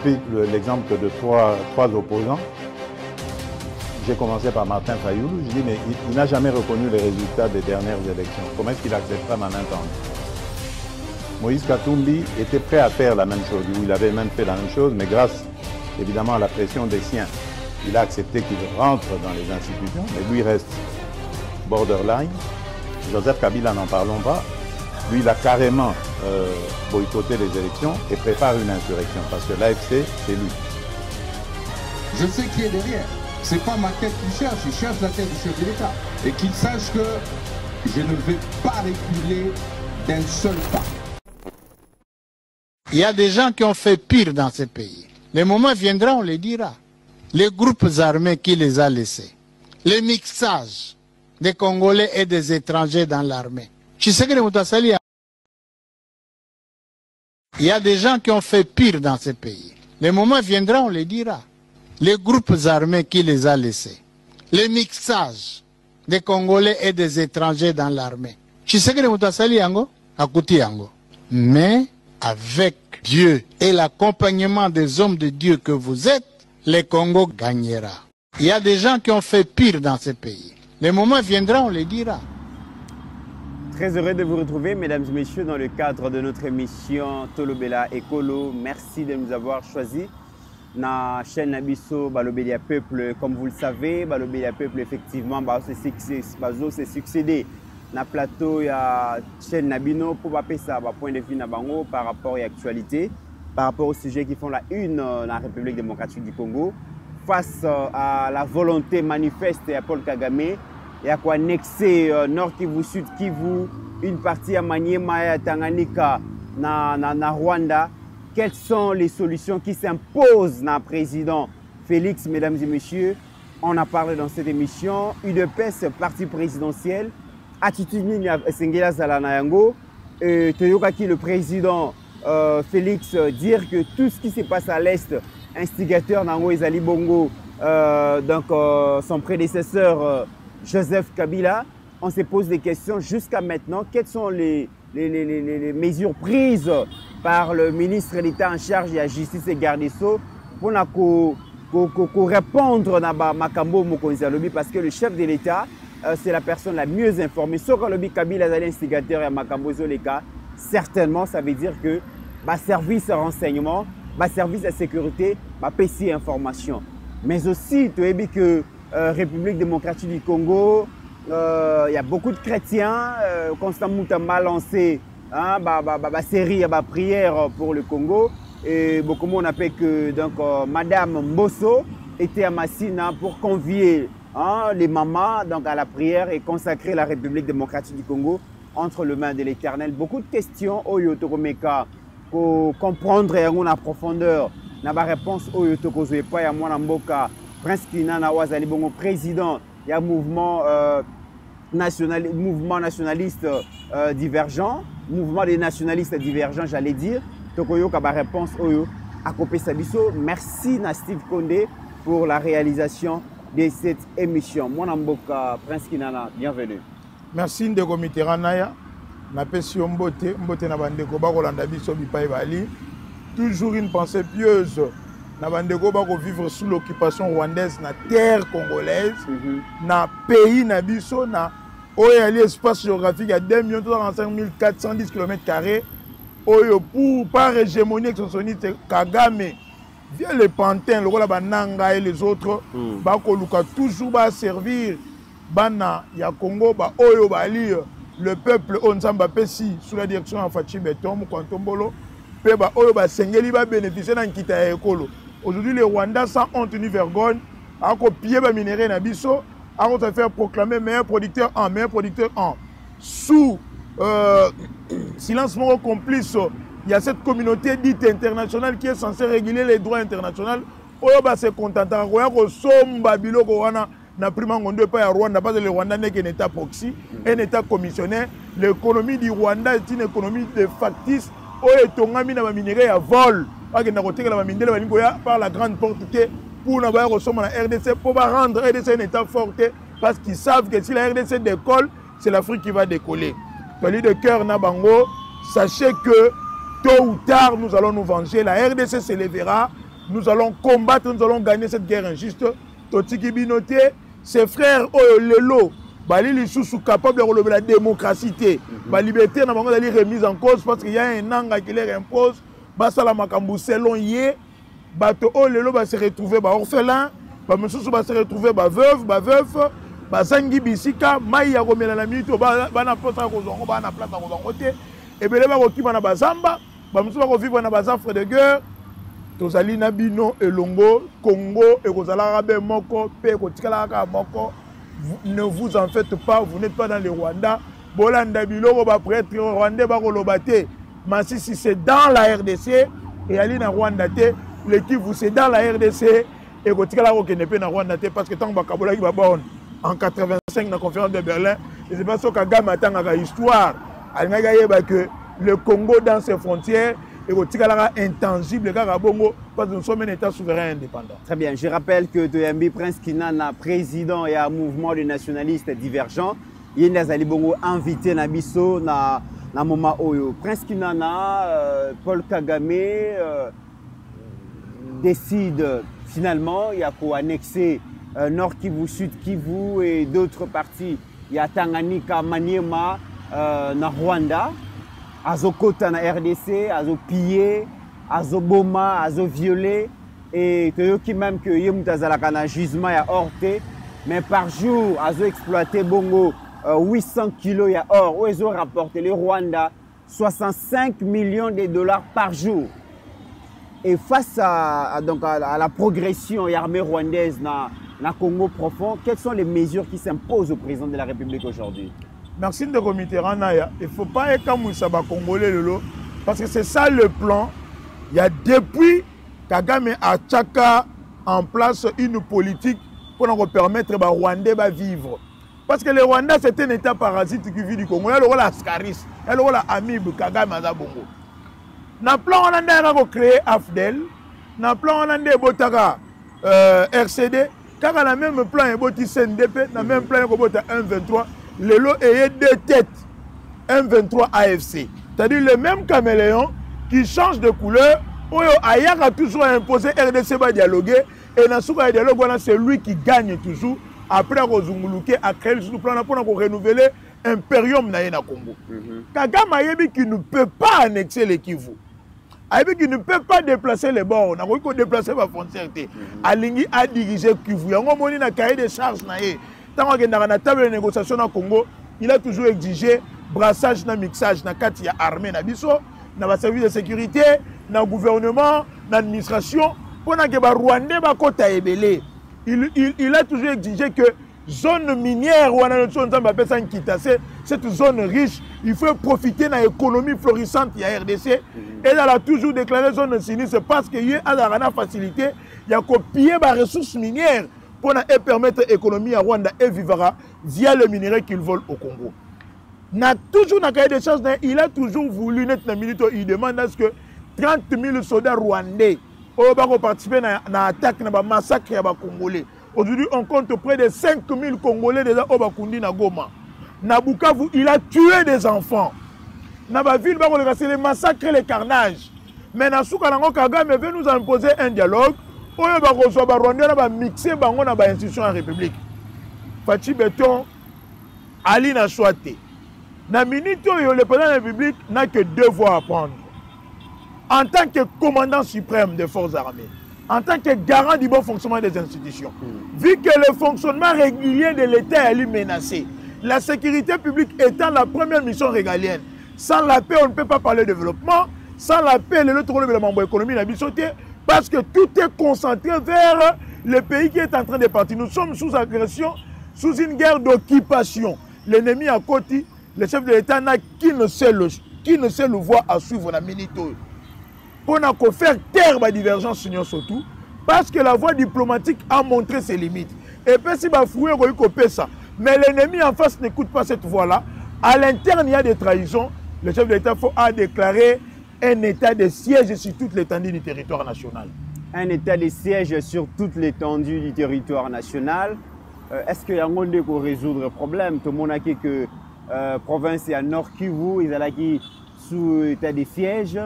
pris l'exemple de trois opposants. J'ai commencé par Martin Fayoulou. Je dis, mais il n'a jamais reconnu les résultats des dernières élections. Comment est-ce qu'il acceptera ma main tendue? Moïse Katumbi était prêt à faire la même chose. Il avait même fait la même chose, mais grâce évidemment à la pression des siens, il a accepté qu'il rentre dans les institutions, mais lui reste borderline. Joseph Kabila, n'en parlons pas. Lui, il a carrément boycotté les élections et prépare une insurrection, parce que l'AFC, c'est lui. Je sais qui est derrière. Ce n'est pas ma tête qu'il cherche, il cherche la tête du chef de l'État. Et qu'il sache que je ne vais pas reculer d'un seul pas. Il y a des gens qui ont fait pire dans ce pays. Le moment viendra, on le dira. Les groupes armés qui les a laissés. Le mixage des Congolais et des étrangers dans l'armée. Il y a des gens qui ont fait pire dans ce pays. Le moment viendra, on le dira. Les groupes armés qui les a laissés. Le mixage des Congolais et des étrangers dans l'armée. Mais avec Dieu et l'accompagnement des hommes de Dieu que vous êtes, le Congo gagnera. Il y a des gens qui ont fait pire dans ce pays. Le moment viendra, on le dira. Très heureux de vous retrouver, mesdames et messieurs, dans le cadre de notre émission Tolobela Ekolo. Merci de nous avoir choisis. Na chaîne Nabiso Balobelia Peuple, comme vous le savez, Balobelia Peuple, effectivement, s'est succédé na plateau ya chaîne Nabino pour passer ça point de vue nabango par rapport à l'actualité, par rapport aux sujets qui font la une dans la République démocratique du Congo, face à la volonté manifeste de Paul Kagame et à quoi annexer Nord Kivu, Sud Kivu, une partie à Maniema et à Tanganyika, na Rwanda. Quelles sont les solutions qui s'imposent dans le président Félix, mesdames et messieurs? On a parlé dans cette émission. UDPS, parti présidentiel. Attitude Sengela Zalanayango. Toyokaki, le président Félix, dire que tout ce qui se passe à l'Est, instigateur Nango Ezali Bongo, son prédécesseur Joseph Kabila, on se pose des questions jusqu'à maintenant. Quelles sont les mesures prises par le ministre d'État en charge de la justice et garde des Sceaux pour répondre à Makambo Mokonzi Alobi, parce que le chef de l'État, c'est la personne la mieux informée. Sauf que Alobi Kabila est l'instigateur et Makambo Zoleka, certainement ça veut dire que le service de renseignement, le service de sécurité, va passer information. Mais aussi, tu as dit que République démocratique du Congo, il y a beaucoup de chrétiens, Constant Moutamba lancé série de prières pour le Congo. Et beaucoup de monde appelle que Madame Mbosso était à Massina pour convier les mamans à la prière et consacrer la République démocratique du Congo entre les mains de l'Éternel. Beaucoup de questions pour comprendre et en profondeur. Na ba réponse oyo tokozwe pa ya mwana mboka Prince Kinana Wazali Bongo, président il y a mouvement nationaliste divergent, mouvement des nationalistes divergents, j'allais dire. Tokoyo ka ba réponse oyo akopé Sabiso. Merci na Steve Condé pour la réalisation de cette émission. Mwana mboka Prince Kinana, bienvenue. Merci Ndeko Mitterrand na pesi mbote na bandeko ba kolanda biso bipai bali. Toujours une pensée pieuse. Na bandeko ba ko vivre sous l'occupation rwandaise na terre congolaise, na pays na biso na oyo l'espace géographique à 2 345 410 km². Oyo pour par hégémonie expansionniste Kagame via les pantins, le rôle bananga et les autres ba ko luka toujours ba servir bana ya Congo ba oyo bali le peuple Onsamba Pesi sous la direction de Fachi Beton Moukantombolo. Aujourd'hui, les Rwandais, sans honte ni vergogne, ont copié les minéraux Nabiso, ont fait proclamer meilleur producteur en. Sous silence complice, il y a cette communauté dite internationale qui est censée réguler les droits internationaux. Oyoba se contenta ko somba biloko wana na prima ngondo pa ya Rwanda, parce que le Rwanda n'est qu'un état proxy, un état commissionnaire. L'économie du Rwanda est une économie de factice. Oyo tongami na minéraux ya vol, parce que na côté la minéraux balingoya par la grande porte pour na ba ressources na RDC pour rendre RDC un état fort, parce qu'ils savent que si la RDC décolle, c'est l'Afrique qui va décoller. Pali de cœur na bango, sachez que tôt ou tard nous allons nous venger. La RDC se lèvera nous allons combattre, nous allons gagner cette guerre injuste. Totiki Binote, ses frères, Lelo, Bali sont capables de la démocratie. La liberté n'a pas remise en cause parce qu'il y a un angle qui les impose. Basala Makambu selon Yé, Bato Lelo va se retrouver orphelin, Bamususu va se retrouver veuf, Bazangi Bisika, Maïa Romela la minute, Bana Posa Kozongo, Bana Plata Kozongote, et Beleba Rokiba na Bazamba, Bamusu va revivre na Bazafre de guerre, Tozali Nabino et Longo, Congo, et Rosalarabe Moko, Pe Kotikalaka Moko, ne vous en faites pas, vous n'êtes pas dans le Rwanda. Bolanda Biloro va prêtre Rwandais Barolobate, Massisi c'est dans la RDC, et Alina Rwanda, l'équipe vous c'est dans la RDC, et Kotikalaka Kenepe na Rwanda, parce que tant Bakabola qui va bon. En 85, dans la conférence de Berlin, et c'est pas ça Kagame attend à l'histoire. Que le Congo, dans ses frontières, est intangible, parce que nous sommes un État souverain indépendant. Très bien. Je rappelle que Toyambi Prince Kinana, président et un mouvement de nationalistes divergents, il y a invité Nabiso na moment Oyo. Prince Kinana, Paul Kagame décide finalement, il y a pour annexer Nord Kivu, Sud Kivu et d'autres parties. Il y a Tanganyika, Maniema, na Rwanda, Azokota na RDC, Azo pillé, Azo boma, Azo violé. Et qui même que Yemutazalaka na gisement ya orte, mais par jour, Azo exploité bongo 800 kilos ya or. Où ils ont rapporté le Rwanda 65 millions de dollars par jour. Et face à la progression de l'armée rwandaise dans le Congo profond, quelles sont les mesures qui s'imposent au président de la République aujourd'hui? Merci de Mitterrand. Il ne faut pas être comme Moussaba Congolais, parce que c'est ça le plan. Il y a depuis Kagame a Tchaka en place une politique pour nous permettre aux Rwandais de vivre. Parce que le Rwanda, c'est un État parasite qui vit du Congo. Il y a le rôle Ascaris, il y a le rôle Amib, Kagame Azabongo. Dans le plan, on a créé AFDEL. Dans le plan, on a RCD. Car dans le même plan, il y a CNDP. Dans le même plan, il y a 1-23. Le lot est deux têtes. 1-23 AFC. C'est-à-dire le même caméléon qui change de couleur. Ayak a toujours imposé RDC va dialoguer. Et dans ce dialogue, c'est lui qui gagne toujours. Après, Rozunguluke a créé le plan pour renouveler Imperium na Congo. Kagame Ayebi qui ne peut pas annexer les Kivu. Ayebi qui ne peut pas déplacer les bords. On a voulu déplacer la frontière. Alingi a dirigé Kivu. Il y a un cahier de charges. Tant qu'on est dans la table de négociation au Congo, il a toujours exigé brassage, mixage, na kati ya armée, na biso, na service de sécurité, na gouvernement, na administration. Pendant que les Rwandais ba kota ebele, il a toujours exigé que zone minière ou cette zone riche, il faut profiter de l'économie florissante de la RDC. Et elle a toujours déclaré zone sinistre parce qu'il y a une facilité, il y a copié les ressources minières pour permettre l'économie à Rwanda et vivra via le minerai qu'ils volent au Congo. Il a toujours voulu être militaire. Il demande à ce que 30 000 soldats rwandais participent à l'attaque, à la massacre des Congolais. Aujourd'hui, on compte près de 5 000 Congolais déjà au Bakundi na Goma. Na Bukavu, il a tué des enfants. Na Baville, il a massacré les carnages. Mais na Soukalango Kagame veut nous imposer un dialogue. Oyo ba reçoit ba Rwanda na ba mixer bango na ba institution en République. Fachi Beton Ali na choité. Na minute le président de la République n'a que deux voies à prendre. En tant que commandant suprême des forces armées, en tant que garant du bon fonctionnement des institutions, vu que le fonctionnement régulier de l'État est menacé, la sécurité publique étant la première mission régalienne, sans la paix, on ne peut pas parler de développement, sans la paix, l'autre développement économique n'a bisoté, parce que tout est concentré vers le pays qui est en train de partir. Nous sommes sous agression, sous une guerre d'occupation. L'ennemi à côté, le chef de l'État n'a qui ne sait le voir à suivre la minute. Pour faire taire la divergence surtout, parce que la voie diplomatique a montré ses limites. Et puis si bafoué ça. Mais l'ennemi en face n'écoute pas cette voie-là. À l'interne, il y a des trahisons. Le chef de l'État a déclaré un état de siège sur toute l'étendue du territoire national. Un état de siège sur toute l'étendue du territoire national. Est-ce qu'il y a un monde pour résoudre le problème? Tout le monde a dit que la province est à Nord Kivu, ils sont sous état de siège.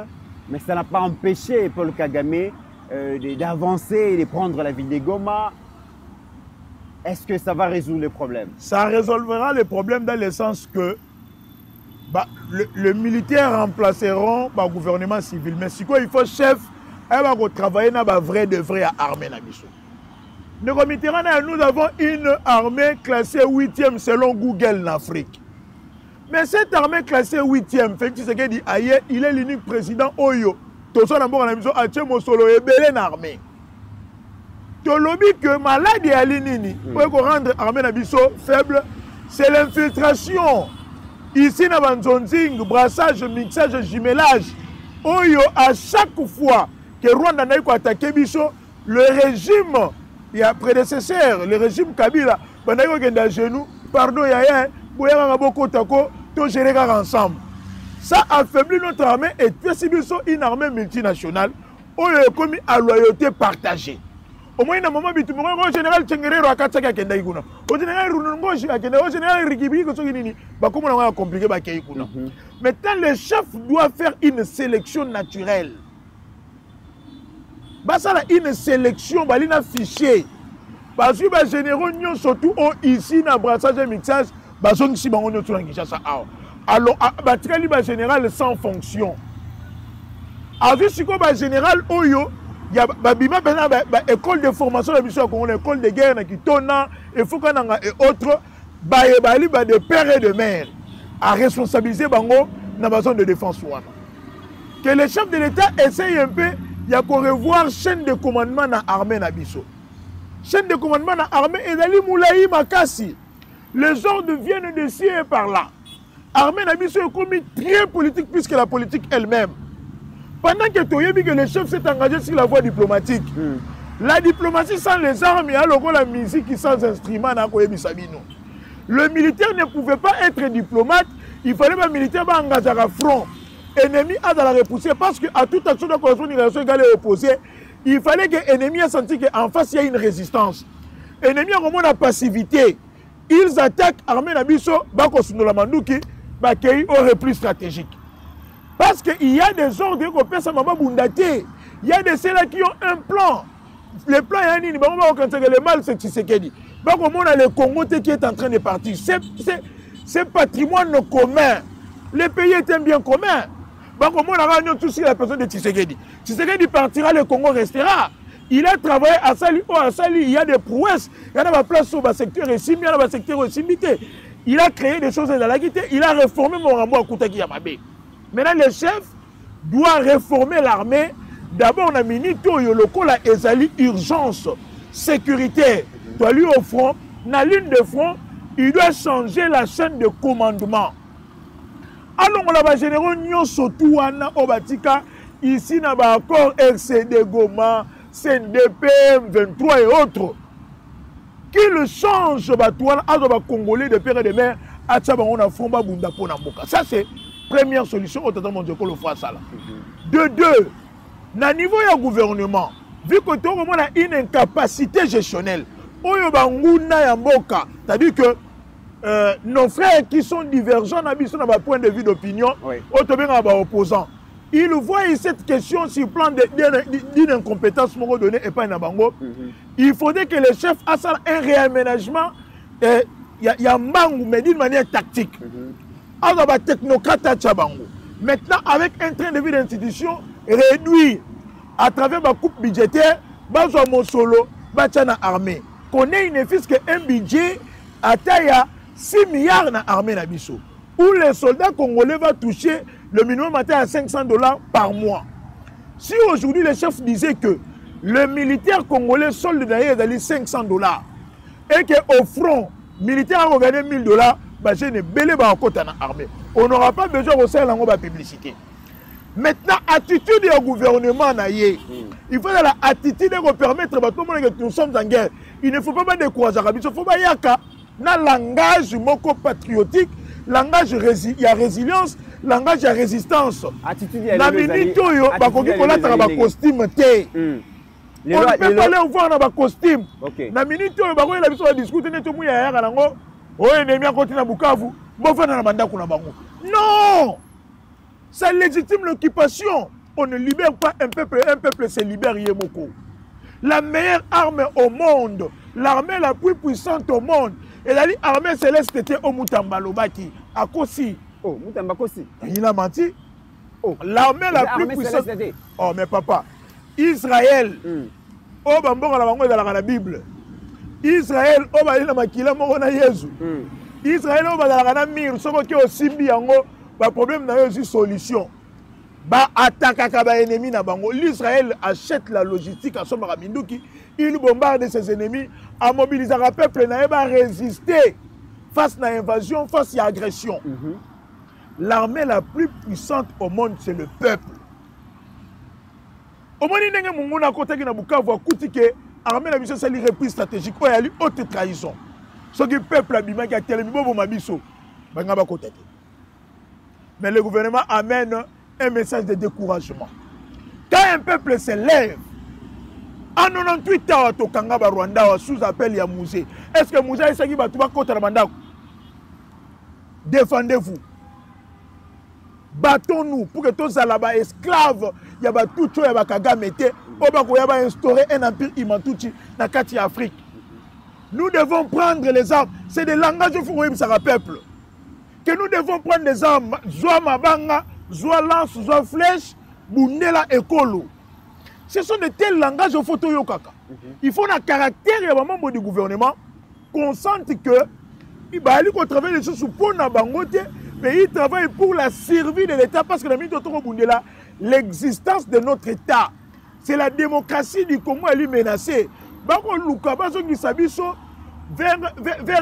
Mais ça n'a pas empêché Paul Kagame d'avancer et de prendre la ville de Goma. Est-ce que ça va résoudre le problème? Ça résolvera le problème dans le sens que les militaires remplaceront le gouvernement civil. Mais si il faut chef, il va travailler dans la vraie armée. Nous avons une armée classée 8e selon Google en Afrique. Mais cette armée classée 8e, il est l'unique président Oyo. Tout ça, on a une armée. Le lobby que maladie à l'inini pour rendre l'armée faible, c'est l'infiltration. Ici, dans Banzonzing, brassage, mixage, jumelage. Oyo, à chaque fois que Rwanda n'a pas attaqué Bisso, le régime, il y a prédécesseur, le régime Kabila, il y a à genoux, pardon, il y a beaucoup de gérer ensemble. Ça affaiblit notre armée et c'est une armée multinationale. Oyo est commis à loyauté partagée. Au moins, il y a un moment où le général Tchengerero a katsaka kenda ikuna. Au général Runongoji a kenda. Au général Rikibi, comment on a compliqué Bakayikuna. Maintenant, le chef doit faire une sélection naturelle. Ça a une sélection, il a un fichier. Parce que les généraux, surtout ici, dans le brassage et mixage, ils sont alors, le général sans fonction. Avec ce que le général Oyo, il y a une école de formation de l'école de guerre qui tourne et faut qu'on et autres de père et de mère à responsabiliser bango dans la zone de défense. Que le chef de l'État essaye un peu de revoir chaîne de commandement dans l'armée Nabiso. Chaîne de commandement dans l'armée et d'aller Moulaï Makassi. Les ordres viennent de ci et par là. L'armée Nabiso est commis très politique plus que la politique elle-même. Pendant que le chef s'est engagé sur la voie diplomatique, la diplomatie sans les armes, il y a la musique sans instrument. Le militaire ne pouvait pas être diplomate, il fallait que le militaire engagé à front. L'ennemi a la repousser parce qu'à toute action de correspondance, une relation égale et opposée, il fallait que l'ennemi ait senti qu'en face il y a une résistance. L'ennemi a vraiment la passivité. Ils attaquent l'armée Nabiso, Bakosundolamandouki, Bakei au repli stratégique. Parce qu'il y a des ordres qu'on peut s'amadouer. Il y a des ceux-là qui ont un plan. Le plan est un nid. Le mal, c'est Tshisekedi. Donc, on a le Congo qui est en train de partir. C'est patrimoine commun. Le pays est un bien commun. Donc, on a tout sur la personne de Tshisekedi. Tshisekedi partira, le Congo restera. Il a travaillé à Sali. Il y a des prouesses. Il y a des places sur le secteur et il y a des secteurs il a créé des choses dans la guité. Il a réformé Morambo à Koutaki Yamabé. Maintenant, le chef doit réformer l'armée. D'abord, on a mis la Ezali urgence sécuritaire. Toi, lui au front, dans la ligne de front, il doit changer la chaîne de commandement. Alors, on a généraux surtout au Batika, ici, dans l'accord RCD Goma, CNDP, M23 et autres. Qui le change, à Congolais de père et de mère, à Tchabangon, Fomba Bunda Ponamboka. Ça, c'est première solution au totalement de ça. De deux, na niveau du gouvernement, vu que tout le monde a une incapacité gestionnelle, c'est-à-dire que nos frères qui sont divergents dans le point de vue d'opinion, opposants, ils voient cette question sur le plan d'une incompétence donnée et pas une bango. Il faudrait que le chef fasse un réaménagement, il y a un manque, mais d'une manière tactique. Technocrate à Tchabango. Maintenant, avec un train de vie d'institution réduit à travers ma coupe budgétaire, Bazo Mosolo, Bachana armée. Qu'on ait une efficace qu'un budget à taille 6 milliards dans l'armée Nabiso. Où les soldats congolais vont toucher le minimum à $500 par mois. Si aujourd'hui le chef disait que le militaire congolais solde d'ailleurs $500 et qu'au front, militaire a gagné $1000, on n'aura pas besoin de faire la publicité. Maintenant, attitude du gouvernement, il faut la attitude de permettre à tout le monde que nous sommes en guerre. Il ne faut pas décourager. Il faut pas un langage patriotique, langage de résilience, langage de résistance. La minute où il y a un costume, on ne peut pas aller voir dans un costume. La minute où il y a un discours, non, ça légitime l'occupation. on ne libère pas un peuple se libère Yemoko. La meilleure arme au monde, l'armée la plus puissante au monde, et l'armée céleste était au Mutambalobaki, à Kosi. Oh, Mutambakosi. Il a menti. Oh, l'armée la plus puissante. Oh, mais papa, Israël, oh, bambon dans la Bible. Israël, oh, bah, il a maquillé mon Jésus. Israël, oh, bah, dans la mire, ce qui est aussi bien, le problème n'a pas solution. Bah, attaque à ennemi na bango. L'Israël achète la logistique à son Maraminduki. Il bombarde ses ennemis. En mobilisant le peuple, n'a pas résisté face à l'invasion, face à l'agression. L'armée la plus puissante au monde, c'est le peuple. Au moment où on a côté de Bukavu, l'armée la mission c'est une reprise stratégique. Il y a une haute trahison. Ce que le peuple a dit, il y a tellement de choses. Mais le gouvernement amène un message de découragement. Quand un peuple se lève, en 98 ans, au Kangaba Rwanda, sous appel à Mouzé, est-ce que Mouzé est-ce qu'il va tout contre le mandat? Défendez-vous. Battons-nous pour que tous les esclaves, il y a tout chose, il y a Kagame, il va instaurer un empire Imantouchi dans la Afrique. Nous devons prendre les armes. C'est des langages qu'il faut le peuple. Que nous devons prendre des armes, soit Mabanga, soit lance, soit flèche, Bundela et Kolo. Ce sont de tels langages qu'il faut yokaka. Il faut un caractère et un membre du gouvernement qu'on sente que il va aller travailler les choses pour la bangote, mais il travaille pour la survie de l'État parce que l'existence de notre État, c'est la démocratie du Congo elle est menacée. Vers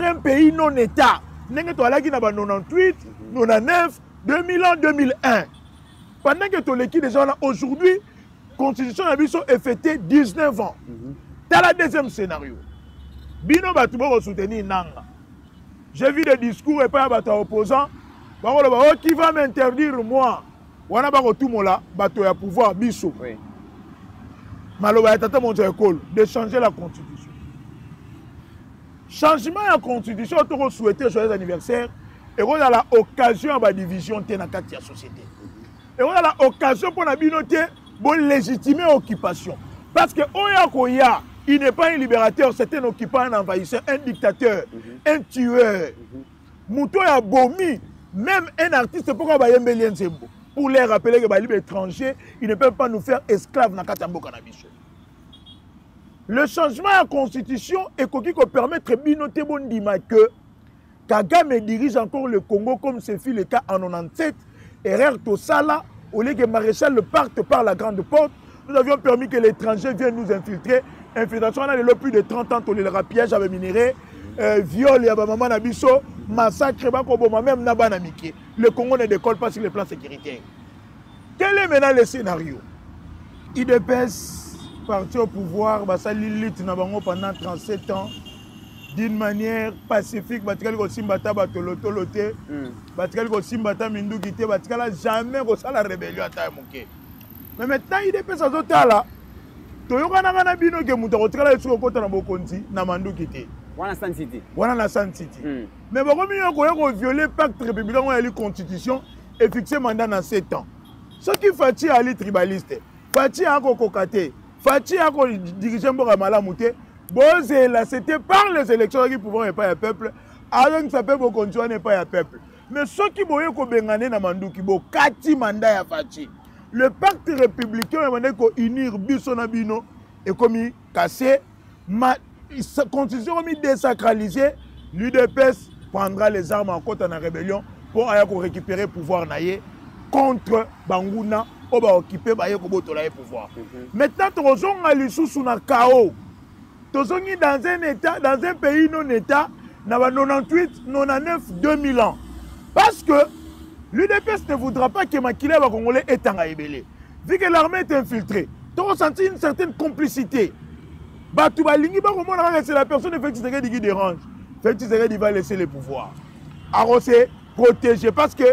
un pays non-État. Nous sommes en 98, 99, 2000, 2001. Pendant que tout l'équipe déjà aujourd'hui, la constitution est fêtée 19 ans. Dans le deuxième scénario, Bino Batoubo soutenir Nanga. J'ai vu des discours et pas des opposants. Qui va m'interdire moi? Wana ba tout mola bato ya pouvoir biso. Oui. Maloba tata mon école de changer la constitution. Changement de la constitution, on souhaité joyeux anniversaire et on a l'occasion de la division de la société. Et on a l'occasion pour la binoté pour légitimer l'occupation. Parce que Oya, il n'est pas un libérateur, c'est un occupant, un envahisseur, un dictateur, un tueur. Mouto a bomi, même un artiste pour pour les rappeler que les étrangers, ils ne peuvent pas nous faire esclaves dans Katambo Cannabis. Le changement de la constitution est qui permettre Binoté Bondima que Kagame dirige encore le Congo comme ce fut le cas en 97. Erreur Tosala, au lieu que Maréchal parte par la grande porte, nous avions permis que l'étranger vienne nous infiltrer. Infiltration, on a plus de 30 ans, le rapiage avec minéré, viol, maman Nabiso, massacre, même Nabanamiki. Le Congo ne décolle pas sur le plan sécuritaire. Quel est maintenant le scénario? IDPS parti au pouvoir, pendant 37 ans, d'une manière pacifique, Batikal Simbata Batolotolote, Batikal Simbata Mindugite, Batikal jamais la rébellion à Taïmouké. Mais maintenant, IDPS à Zotala, Toyokana Bino que Moutarotala est sur le côté de Bokonti, Namandukite. Wana San City. Wana la San City. Mais bon, comme il a violé le pacte républicain, il a la constitution et fixé mandat dans 7 ans. Ce qui fait aller tribaliste, Fati a kokate, Fati a dirigé Mboramala Mouté, c'était par les élections qui pouvaient pas le peuple, alors que ça peut continuer pas le peuple. Mais ceux qui voyaient qu'on bengane na Mandouki, bo kati mandat ya Fati. Le pacte républicain est qu'on unir Bissonabino et comme il cassé, la constitution est désacralisée, l'UDPS prendra les armes en contre la rébellion pour récupérer le pouvoir contre Bangouna, on va occuper le pouvoir. Maintenant, nous sommes sous un chaos. Nous sommes dans un état, dans un pays non-état, dans 98, 99, 2000 ans. Parce que l'UDPS ne voudra pas que Makila Congolais est en rébellion. Vu que l'armée est infiltrée, tu as senti une certaine complicité. C'est la personne de Félix Tshisekedi qui dérange. Félix Tshisekedi va laisser le pouvoir. Alors c'est protégé parce que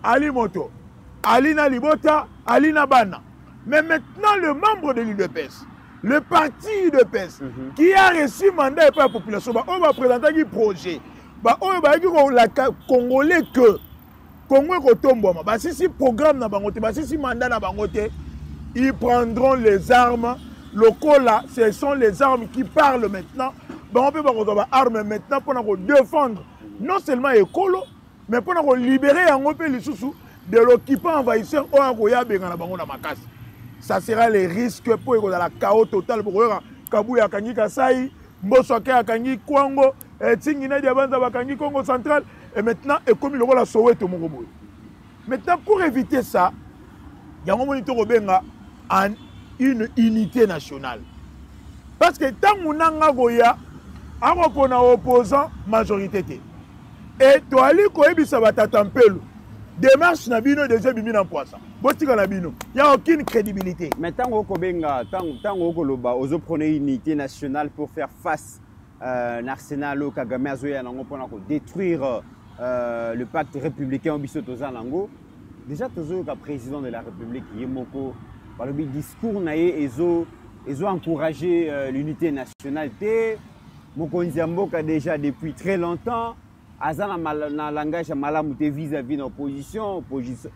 Ali Moto, Alina Libota, Alina Bana. Mais maintenant, le membre de l'UDPS, le parti UDPS, qui a reçu mandat par la population, on va présenter un projet. On va dire Congolais que Congo est si programme na bangote, si mandat na bangote, ils prendront les armes. Locaux là, ce sont les armes qui parlent maintenant. Ben, on peut pas avoir des armes maintenant pour nous défendre non seulement écolo, mais pour nous libérer un peu les sous de l'occupant envahisseur au Angoya Bengana Bango na Makas. Ça sera les risques pour dans la chaos total pour Kabuya Kangi Kasai, Mbosoke Akangi Kwango, Tingina Diabanza Bakangi Congo central et maintenant et comme il la Soweto Mongoboy. Maintenant pour éviter ça, il y a un moment en une unité nationale. Parce que tant qu'on a goya, on a opposant majorité. Et toi ali koyebi sabata tampelo. Démarche na bino déjà bimi na poisson. Botika na bino. Il y a aucune crédibilité. Mais tant qu'on kobenga, tant koloba, ozo prenez une unité nationale pour faire face à l'arsenal au Kagame azoya nango pour détruire le pacte républicain au biso tozalango. Déjà tozo ka président de la République Yemoko par le discours naé ils ont encouragé l'unité nationale. Mokonzi Mboka déjà depuis très longtemps. Azana na langage malamuté vis-à-vis de l'opposition.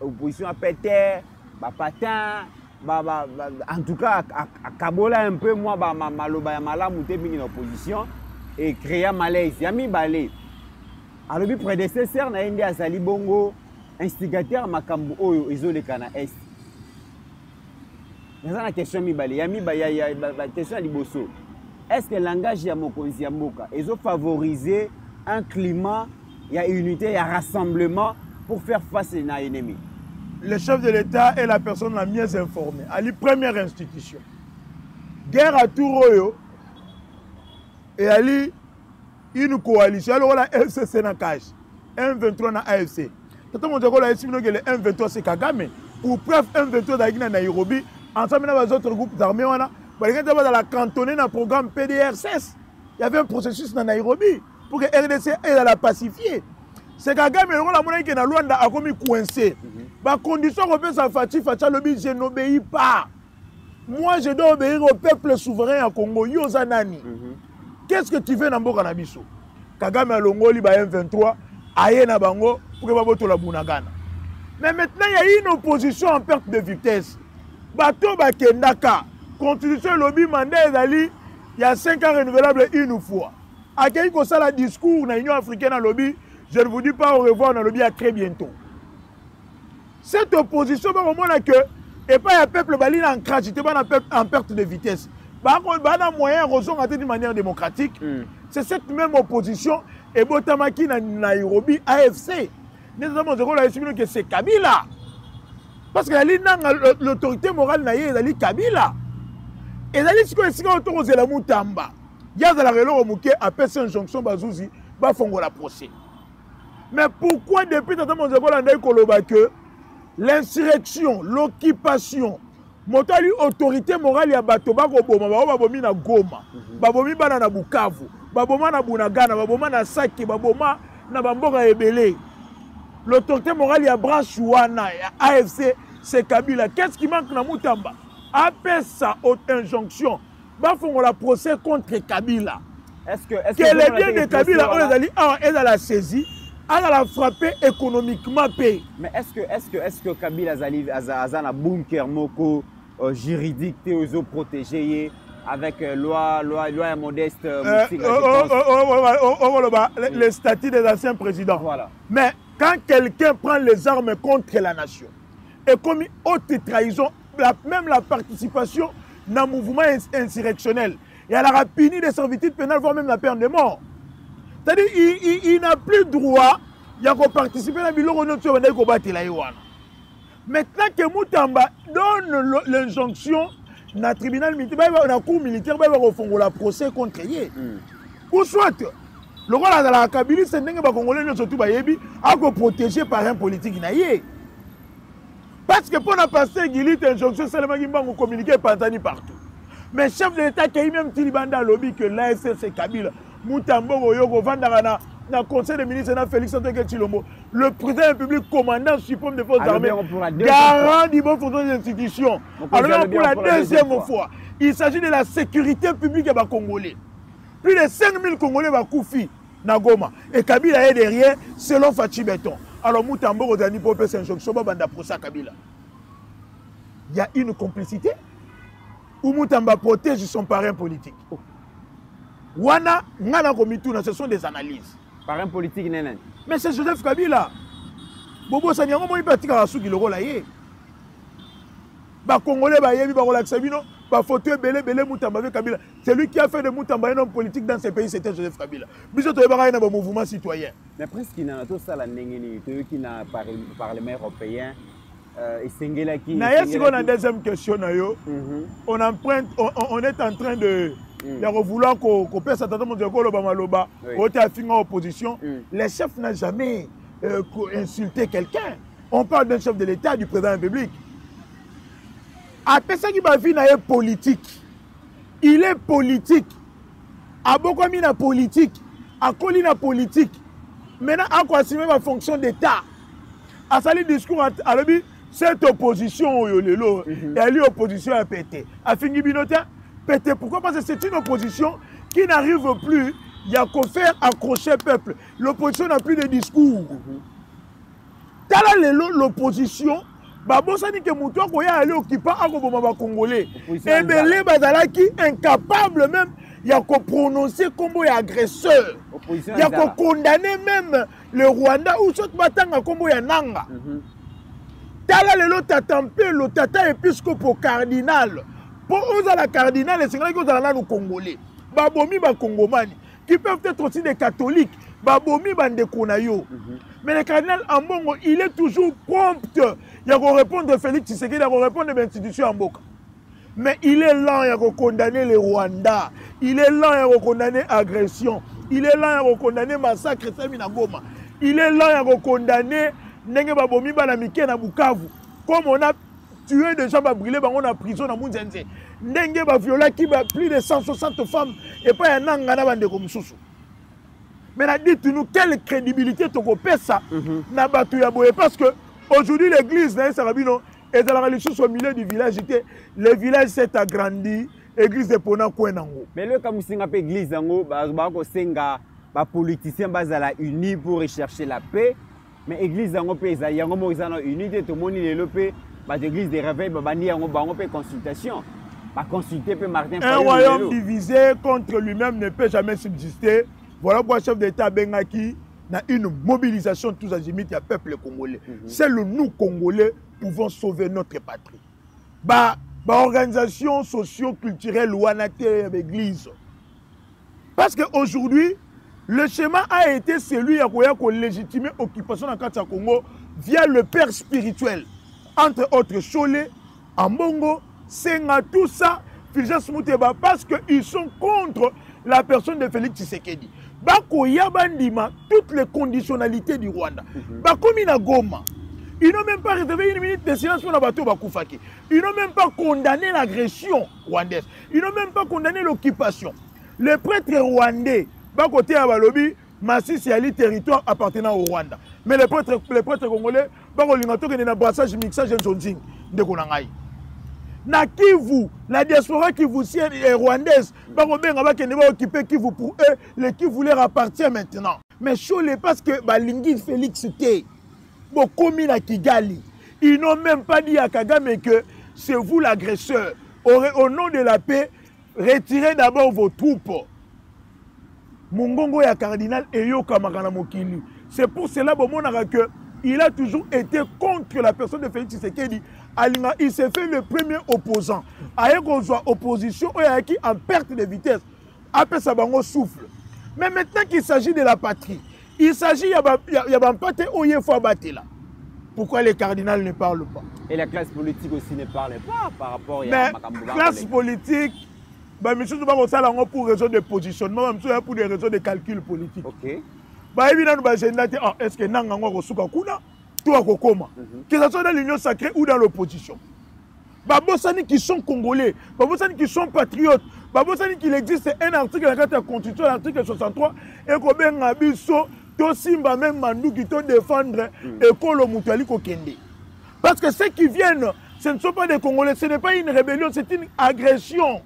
Opposition à péter, patin, en tout cas à Kabola un peu moi maloba malamuté bingi l'opposition et créer malaise. Yami balé. Alors le prédécesseur na indi azali bongo instigateur makambo oyo ezole kana est. Il y a une question il y a une question à Liboso. Est-ce que le langage de Mokonzi Mboka ils ont favorisé un climat, il y a unité, il y a rassemblement pour faire face à l'ennemi? Le chef de l'État est la personne la mieux informée. À la première institution. Guerre à Touroyo et à une coalition. Alors la FCC na cache. M23 na AFC. Tout le monde dit que le M23 c'est Kagame. Pour preuve M23 dans Nairobi. Ensemble avec les autres groupes d'armées, dans la cantonnée dans le programme PDR-16. Il y avait un processus dans Nairobi pour que RDC aide à la pacifier. C'est Kagame, la monnaie qui est dans Luanda a commis coincé. La condition qu'on peut s'en Fachi, je n'obéis pas. Moi, je dois obéir au peuple souverain à Congo. Yozanani. Qu'est-ce que tu fais dans Mboka Nabiso? Kagame a l'ongoli M23, aye na bango pour que baboto la bunagana. Mais maintenant, il y a une opposition en perte de vitesse. Bato Bakendaka, constitution lobby mandat ezali, il y a 5 ans renouvelable une fois. À quel que ça le discours dans l'Union africaine à lobby, je ne vous dis pas au revoir dans le lobby à très bientôt. Cette opposition, et pas un peuple en crash, en perte de vitesse. Un moyen de d'une manière démocratique. C'est cette même opposition et Botamaki na Nairobi AFC. Nous avons dit que c'est Kabila. Parce que l'autorité morale est Kabila. Et si on est autour de la Moutamba, il y a de la relation à passer une jonction Bazouzi, va faire la procès. Mais pourquoi depuis que l'insurrection, l'occupation, l'autorité morale y a Batoba Goma, Babomi na Goma, Babomi na Bukavu, Baboma na Bunagana, Baboma na Saki, Baboma na Bamboga Ebele. L'autorité morale y a Brachouana, AFC, c'est Kabila. Qu'est-ce qui manque dans Moutamba? Après sa haute injonction, va faire la procès contre Kabila. Est-ce que les biens de Kabila, on est à la saisie, on a la frappé économiquement payé. Mais est-ce que Kabila a un bunker moko juridique protégé avec loi modeste le statut des anciens présidents. Voilà. Mais quand quelqu'un prend les armes contre la nation et commis haute trahison, même la participation dans un mouvement insurrectionnel, et à la rapine des servitudes pénales, voire même la peine de mort. C'est-à-dire il n'a plus droit de participer à la maintenant que Moutamba donne l'injonction dans le tribunal militaire, dans la cour militaire, il va faire la procès contre lui. Ou soit, le rôle de la Kabylie, c'est que les Congolais sont protégés par un politique. Parce que pour la passer, il y a une injonction seulement qui va communiquer partout. Mais le chef de l'État qui a même dit lobby que l'AFC c'est Kabila. Moutamba, dans le conseil des ministres, Félix Antoine Tshilombo, le président de la République, commandant suprême des forces armées, garant du bon fonctionnement des institutions. Alors pour la deuxième fois, il s'agit de la sécurité publique des Congolais. Plus de 5000 Congolais vont courir dans Goma. Et Kabila est derrière, selon Fachi Beton. Alors Moutamba, Rodani, pour faire une injonction, pour procès à Kabila. il y a une complicité. Oumutamba protège son parrain politique. Wana, ngana komituna, ce sont des analyses. Parrain politique, nénen. Mais c'est Joseph Kabila. Bobo Sanyango, moi, il va tirer à Souki le rôle. Ba Congolais, ba yebi, ba relaxabino, ba fauteuil belé Moutamba avec Kabila. C'est lui qui a fait de Moutamba un homme politique dans ces pays, c'était Joseph Kabila. Biso to yeba un mouvement citoyen. Mais presque il y a tout ça la ndengeni, tout qui n'a parlement européen. Et Sengela qui. Naïe, si on a une deuxième question, on est en train de vouloir qu'on pèse à tata Mondiako Lobamaloba, au Tafinga opposition. Les chefs n'ont jamais insulté quelqu'un. On parle d'un chef de l'État, du président de la République. Après ça, qui va vivre est politique. Il est politique. À Bokomi na politique. À Koli na politique. Maintenant, à quoi assumer ma fonction d'État. À salir discours à l'objet. Cette opposition, elle est opposition à péter. À Fingibinota, péter. Pourquoi? Parce que c'est une opposition qui n'arrive plus. Il y a qu'à faire accrocher le peuple. L'opposition n'a plus de discours. L'opposition, Babosa dit que Moutoua Koya allait occuper un Congolais. Et Belé Bazalaki, incapable même, il y a qu'à prononcer comme agresseur. Il y a qu'à condamner même le Rwanda ou ce batanga comme Nanga. Tala lelo tatampe le tata épiscopo cardinal. Pour eux à la cardinal, les Sénégalais qui sont là nous Congolais. Babomi ba Congomani qui peuvent être aussi des catholiques. Babomi bande konayo. Mais le cardinal Ambongo, il est toujours prompt. Il y a qu'on répondre Félix Tshisekedi, il y a qu'on répondre de l'institution Amboka. Mais il est lent, il y a qu'on condamner les Rwandais. Il est lent, il y a qu'on condamner agression. Il est lent, il y a qu'on condamner massacre Goma. Il est lent, il y a qu'on condamner Nenge Babomi Banamike na Bukavu. Comme on a tué des gens, brûlé, on a prison dans Mounzenze. Nenge Baviola qui a plus de 160 femmes et pas un angana bande comme Soussou. Mais dites-nous quelle crédibilité tu as ça na batu ya boye parce que aujourd'hui l'église na Sarabino est dans la religion au milieu du village. Le village s'est agrandi, l'église de Pona Kwenango. Mais le kamusinga pe église nango ba ko senga ba politiciens bazala unis pour rechercher la paix. Mais l'église yango pe za yango mo za na unité to moni lelo pe ba église de réveil ba bani yango bango pe consultation. Ba consulter pe Martin Fayulu. Un royaume divisé contre lui-même ne peut jamais subsister. Voilà pourquoi le chef d'État Bengaki a une mobilisation de tous azimuts du peuple congolais. C'est le nous Congolais pouvons sauver notre patrie. Organisation socio-culturelle ou anaté l'église. Parce qu'aujourd'hui, le schéma a été celui qui a légitimé l'occupation dans le Congo via le père spirituel. Entre autres, Cholé, Ambongo, Senga, tout ça, parce qu'ils sont contre la personne de Félix Tshisekedi. Bakoya bandima toutes les conditionnalités du Rwanda. Bakomi na Goma. Ils n'ont même pas réservé une minute de silence pour la bateau Bakoufaki. Ils n'ont même pas condamné l'agression rwandaise. Ils n'ont même pas condamné l'occupation. Les prêtres rwandais, Bakoté à Balobi, Masisi Ali, territoire appartenant au Rwanda. Mais les prêtres congolais, Bakolingato qui est dans brassage, mixage et zonzing de Konangaï. Na Kivu, la diaspora kivusienne et rwandaise, occupé Kivu pour eux, le Kivu leur appartient maintenant. Mais Cholé, parce que Balingi Félix T, Bokomi na Kigali, ils n'ont même pas dit à Kagame que c'est vous l'agresseur. Au nom de la paix, retirez d'abord vos troupes. Mungongo ya cardinal Eyo Kamakana Mokili. C'est pour cela que il a toujours été contre la personne de Félix Tshisekedi. Il s'est fait le premier opposant. Avec opposition, qui en perte de vitesse. Après ça, on souffle. Mais maintenant qu'il s'agit de la patrie, il s'agit de la patrie où il faut abattre là. Pourquoi les cardinals ne parlent pas? Et la classe politique aussi ne parle pas par rapport à la classe politique. Monsieur pour raison de positionnement, pour des raisons de calcul politique. Ok. Est-ce que que ce soit dans l'union sacrée ou dans l'opposition. Babosani qui sont congolais, Babosani qui sont patriotes, Babosani qu'il existe un article dans la Constitution, l'article 63, et qu'on a biso, to simba même mandou qui te défendre et qu'on le moutali kokende. Parce que ceux qui viennent, ce ne sont pas des Congolais, ce n'est pas une rébellion, c'est une agression.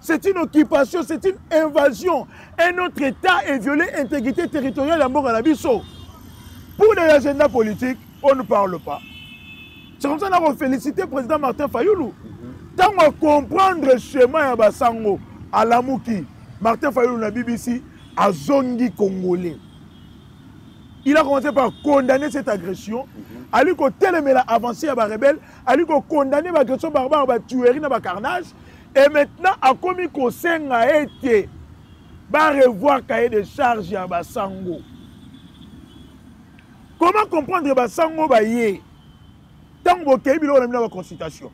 C'est une occupation, c'est une invasion. Un autre État est violé l'intégrité territoriale à Mbonga Nabiso. Pour les agendas politiques, on ne parle pas. C'est comme ça qu'on a félicité le président Martin Fayoulou. Tant qu'on comprendre le chemin à Bassango, à Lamouki, Martin Fayoulou na BBC, à Zongi Congolais. Il a commencé par condamner cette agression. À lui qu'on tellement avancé à la rebelle, à lui qu'on condamné l'agression barbare, la tuerie, le carnage. Et maintenant, à commis qu'on s'en a été, va revoir cahier de charges à Bassango. Comment comprendre Bassango Baye? Tant que vous avez une consultation.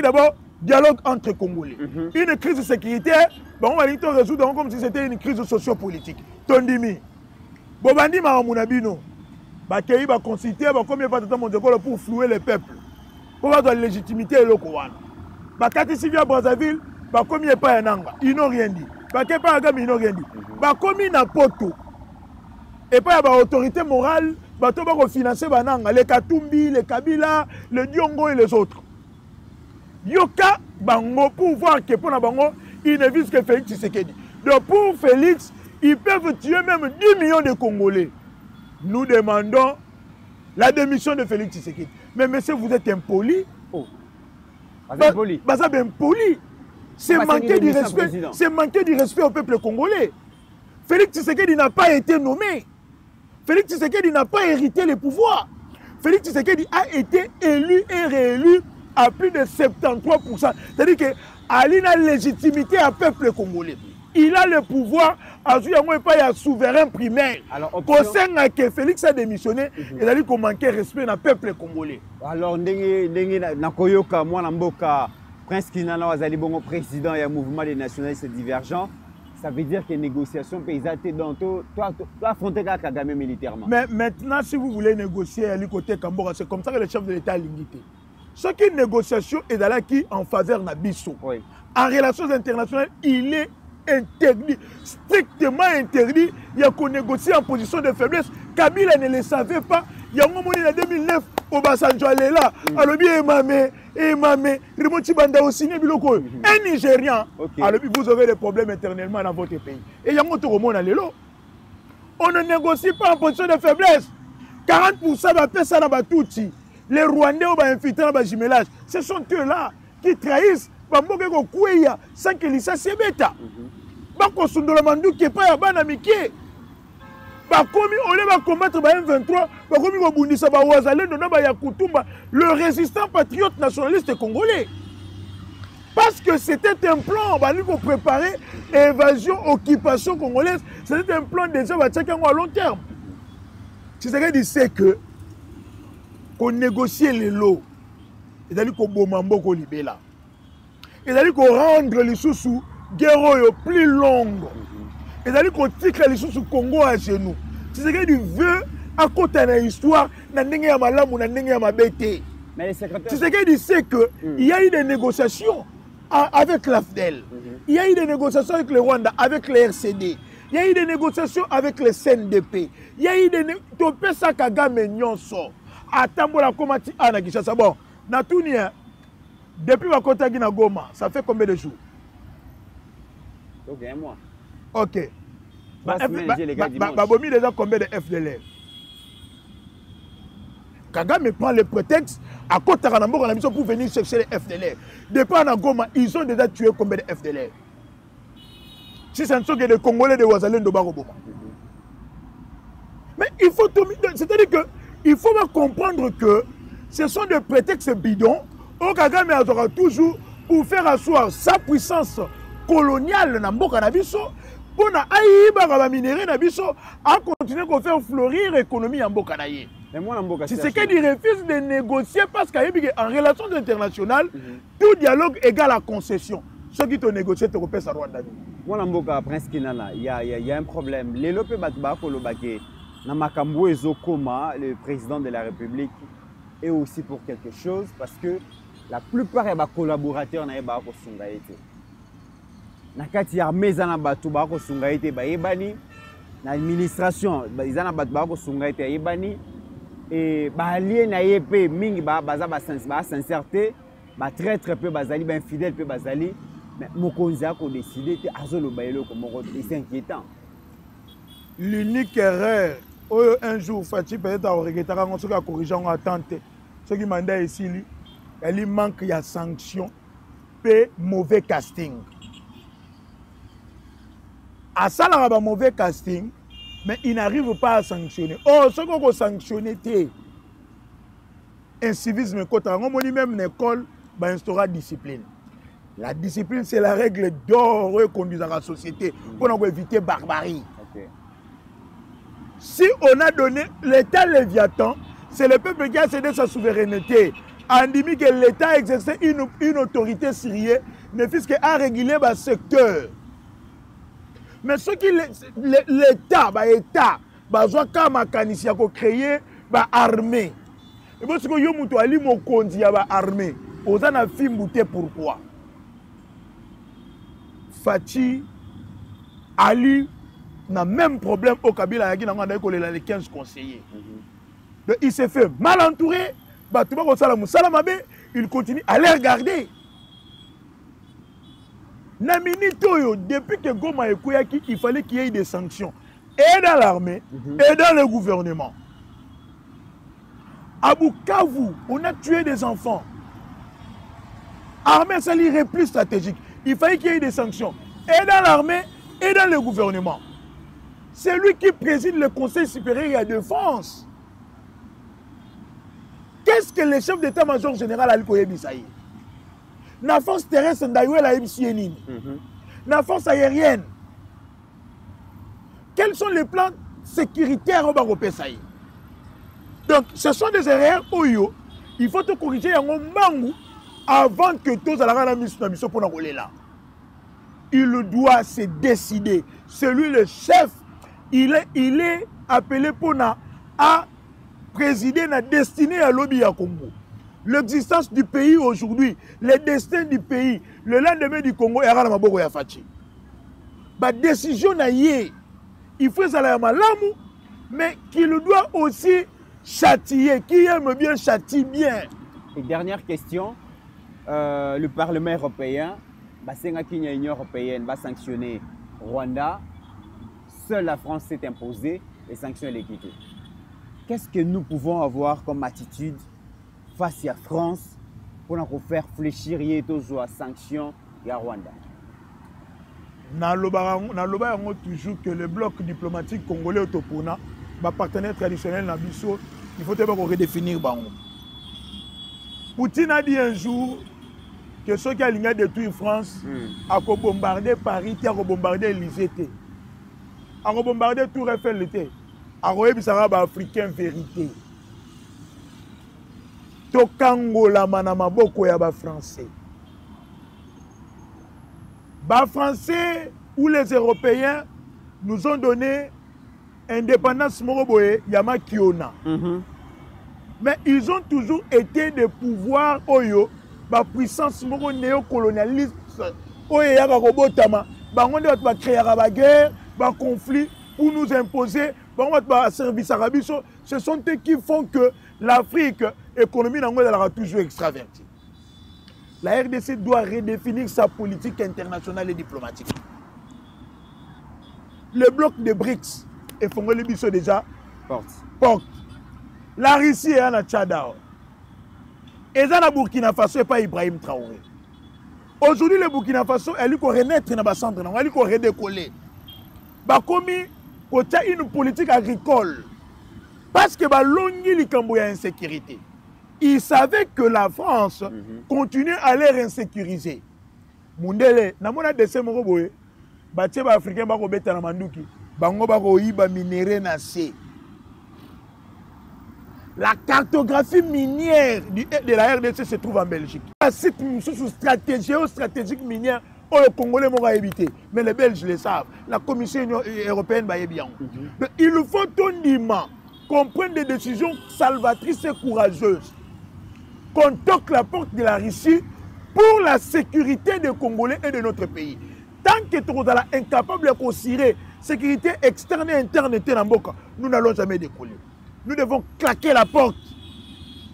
D'abord, dialogue entre Congolais. Une crise sécuritaire, on va résoudre comme si c'était une crise sociopolitique. Tondimi. Bobandi Mahamounabino. Bakei va consulter, combien de temps pour flouer le peuple. Pour avoir de la légitimité et le Kouan. Bakati Sivia Brazzaville, combien pas un anga. Ils n'ont rien dit. Bakei pas un gars, ils n'ont rien dit. Bakomi na poto. Et pas y autorité morale. Bato va financer bananga, les Katumbi, les Kabila, les Diongo et les autres. Yoka bango pour voir que pour bango, il ne vise que Félix Tshisekedi. Donc pour Félix, ils peuvent tuer même 10 millions de Congolais. Nous demandons la démission de Félix Tshisekedi. Mais monsieur, vous êtes impoli. Oh. Impoli. C'est manquer du respect. C'est manquer du respect au peuple congolais. Félix Tshisekedi n'a pas été nommé. Félix Tshisekedi n'a pas hérité les pouvoirs. Félix Tshisekedi a été élu et réélu à plus de 73%. C'est-à-dire qu'il a la légitimité à peuple congolais. Il a le pouvoir à un souverain primaire. Au sein que Félix a démissionné, il a dit qu'on manquait respect dans le peuple congolais. Alors, Nakoyoka, moi, Namboka, Prince Kinana, Wazali Bongo, président et un mouvement des nationalistes divergents. Ça veut dire que les négociations paysannes, toi, affronter Kagame militairement. Mais maintenant, si vous voulez négocier à côté Kambora, c'est comme ça que le chef de l'État a limité. Ce qui est négociation est dans la qui en faveur de Bissau. Oui. En relations internationales, il est interdit, strictement interdit. Il y a qu'on négocie en position de faiblesse. Kabila ne le savait pas. Il y a un moment en 2009, au Bassanjo là, alors bien Emame, Rimoti Banda aussi, un Nigérian, alors vous avez des problèmes éternellement dans votre pays. Et il y a un autre monde à l'élo. On ne négocie pas en position de faiblesse. 40% va faire ça dans Batouti. Les Rwandais ont infiltré dans le jumelage. Ce sont eux-là qui trahissent. Sans que l'issa se bêta. Bako Sundola Mandou qui est pas à Banamike. Bakomi, on va combattre M23. Bakomi Bundisa Bawazale, le résistant patriote nationaliste congolais. Parce que c'était un plan pour préparer évasion, occupation congolaise. C'était un plan déjà à long terme. C'est ce qu'il sait que qu'on négocie les lots. Il a dit qu'on bomambo qu'on libère. Il a dit qu'on rendre les sous guerre plus longue. Il a dit qu'on tique les sous Congo à genoux. C'est ce qu'il veut à côté de l'histoire. C'est ce qu'il sait qu'il y a eu des négociations avec l'AFDEL. Il y a eu des négociations avec le Rwanda, avec le RCD. Il y a eu des négociations avec le CNDP. Il y a eu des négociations avec Kagame Nyonso. Atambola Komati Anakishasa. Bon, Natounia, depuis ma côté à Goma, ça fait combien de jours? Ok, un mois. Ok. Babomi déjà combien de FDLR? Kagame prend le prétexte à côté de la mission pour venir chercher les FDLR. Depuis à Goma, ils ont déjà tué combien de FDLR? Si ce ne sont que des Congolais de Ouazalène de Baroboma. Mais il faut tout. C'est-à-dire que il faut comprendre que ce sont des prétextes bidons. Au Kagame aura toujours pour faire asseoir sa puissance coloniale dans Mboka Nabiso, pour na minerai Nabiso, à continuer à faire fleurir l'économie en Mboka Naye. C'est ce qu'il refuse de négocier parce qu'en relations internationales, tout dialogue égale à concession. Ceux qui te négocient te repèrent à Rwanda. Moi, Mboka, Prince Kinana, il y a un problème. Les Lopé Batba Kolobake, Namakambo Ezokoma, le président de la République, est aussi pour quelque chose parce que la plupart des collaborateurs n'ont pas de sungaïté. Nakati armée zana batu ba ko sungaïté ba yebani, l'administration ils ont ba ko sungaïté yebani et ba allié na yepé mingi ba baza ba sincérité, ba très peu bazali ba infidèle peu bazali, mais mokonzi a ko décider te azolo bayelo ko moko c'est inquiétant. L'unique erreur un jour Fati peut-être à regretter on se corriger on attente Ce qui mandat ici, il manque de sanctions et mauvais casting. À ça, il y a un mauvais casting, mais il n'arrive pas à sanctionner. Oh, ce qu'on a sanctionné, c'est un civisme. Quand on dit même une école, il instaura discipline. La discipline, c'est la règle d'or conduisant la société pour éviter la barbarie. Okay. Si on a donné l'État Léviathan, c'est le peuple qui a cédé sa souveraineté. On dit que l'État a exercé une autorité syrienne, ne fût-ce qu'à réguler le secteur. Mais ce qui l'État, l'État, a créé une armée. Et parce que yo muto ali mo kondi ya armée, oza na fimbouté pourquoi? Fati Ali n'a même problème au Kabila yaki na nganda ko les 15 conseillers. Donc il s'est fait mal entouré, batuma ko sala musala mabe, il continue à les regarder. Na minito yo depuis que Goma ekoyaki, il fallait qu'il y ait des sanctions et dans l'armée et dans le gouvernement. À Bukavu, on a tué des enfants. Armée, ça l'irait plus stratégique. Il fallait qu'il y ait des sanctions. Et dans l'armée, et dans le gouvernement. C'est lui qui préside le Conseil supérieur de la défense. Qu'est-ce que le chef d'état-major général Alikoye Bisaï? La force terrestre, d'ailleurs, la MCNI. La force aérienne. Quels sont les plans sécuritaires au Baropé-Saï? Donc, ce sont des erreurs où il faut te corriger un mangu avant que tous la mission pour nous là. Il doit se décider. Celui le chef, il est appelé pour à présider la destinée à l'Obi à Congo. L'existence du pays aujourd'hui, le destin du pays, le lendemain du Congo, est à la Maboko ya Fachi. La décision n'a y il faut ça la malamu, mais qu'il doit aussi châtier, qui aime bien châtie bien. Et dernière question, le Parlement européen, l'Union européenne va sanctionner Rwanda. Seule la France s'est imposée les sanctions l'équité. Qu'est-ce que nous pouvons avoir comme attitude face à la France pour nous faire fléchir et toujours à sanctions à Rwanda? Nous toujours que le bloc diplomatique congolais autopona, ma partenaire traditionnel Nabiso, il faut redéfinir. Poutine a dit un jour que ceux qui ont détruit France a bombardé Paris, a bombardé l'Élysée, a bombardé Tour Eiffel, a bombardé africain vérité. Tokango la manama boko ya ba français. Ba français ou les Européens nous ont donné indépendance moroboé yama kiona. Mais ils ont toujours été des pouvoirs oyo ba puissance moro néocolonialiste oyo ya ka kobotama bango ba créer ba guerre ba conflit pour nous imposer bango ba service arabiso. Ce sont eux qui font que l'Afrique économie n'a toujours extravertie. La RDC doit redéfinir sa politique internationale et diplomatique. Le bloc de BRICS et Fongole Bisso déjà porte. La Russie est en Tchad. Et dans Burkina Faso, et pas Ibrahim Traoré. Aujourd'hui, le Burkina Faso, elle est renaître dans le centre, elle est redécoller. Comme il y a une politique agricole. Parce que il y a insécurité. Ils savaient que la France continuait à les insécuriser. Mundele, namona dese moroboye, batie ba africain ba ko beta na manduki, bango ba ko yiba minéraux na C. La cartographie minière de la RDC se trouve en Belgique. Un site stratégique minière où les Congolais m'ont évité. Mais les Belges le savent. La Commission européenne va y bien. Il faut tondiment qu'on prenne des décisions salvatrices et courageuses. Qu'on toque la porte de la Russie pour la sécurité des Congolais et de notre pays. Tant que tu es incapable de considérer sécurité externe et interne, nous n'allons jamais décoller. Nous devons claquer la porte.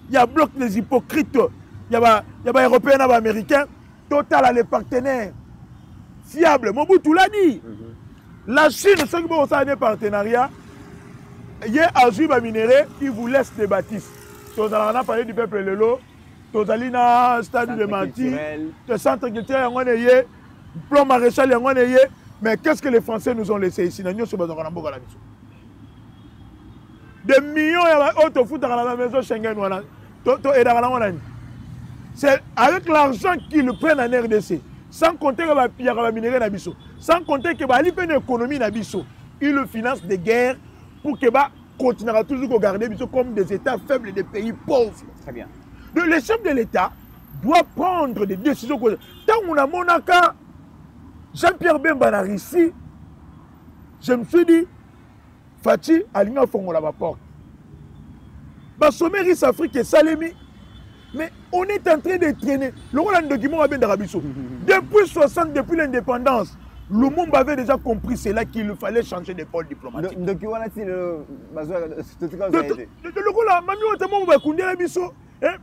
Il y a un bloc des hypocrites. Il y a des Européens et des Américains. Total a les partenaires fiables. Mobutu l'a dit. La Chine, ceux qui ont un partenariat, il y a un minéré qui vous laisse des bâtisses. tozalaka na palais du peuple lelo tozali na stade de Mati le centre culturel yango neye plan maréchal yango neye mais qu'est-ce que les Français nous ont laissé ici na nyonso bazaka na mboka na biso des millions ya auto futaka na maison Schengen wana to edaka na wana. C'est avec l'argent qu'ils prennent en RDC, sans compter que Pierre va minérer Nabiso, sans compter que l'économie Nabiso, ils le financent des guerres pour que continuera toujours à garder Nabiso comme des États faibles et des pays pauvres. Très bien. Donc, le chef de l'État doit prendre des décisions. Tant qu'on a Monaka, Jean-Pierre Bemba na Russie, je me suis dit, Fati, Alina Fongola va porte. Sommet Russe Afrique et Salemi. Mais on est en train de traîner. Le rôle d'un document a bien d'Arabiso. Depuis 60, depuis l'indépendance, le monde avait déjà compris c'est là qu'il fallait changer de pôle diplomatique. Donc, il y a le rôle là, mamie, on va conduire l'Arabiso.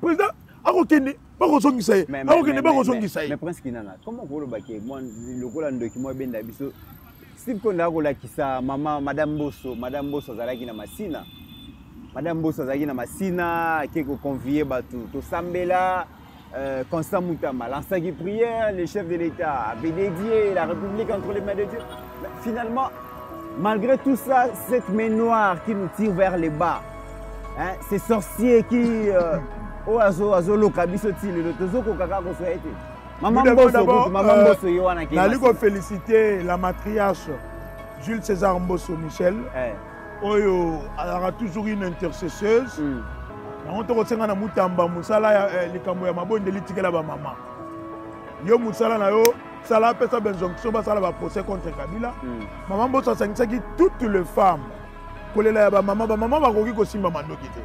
Président, mais Prince Kinana, comment vous le baquez? Moi, le rôle d'un document a bien d'Arabiso. Si vous avez maman, Madame Bosso, Zalaki na Massina. Madame Bosso Zagi na Massina, qui est convié to Sambela, Constant Moutama, l'ancien qui prière, le chef de l'État avait dédié la République entre les mains de Dieu. Mais finalement, malgré tout ça, cette main noire qui nous tire vers les bas, hein, ces sorciers qui Maman féliciter la matriarche Jules César Mbosso Michel. Oyo a toujours une intercesseuse. On te retient na mutamba musala likambo ya mabonde litikela ba maman. Yo musala na yo sala pesa benjonction ba sala ba procès contre Kabila. Maman Mbosso sangisa ki toutes les femmes kolela ya ba maman ba koki ko simba mandoki te.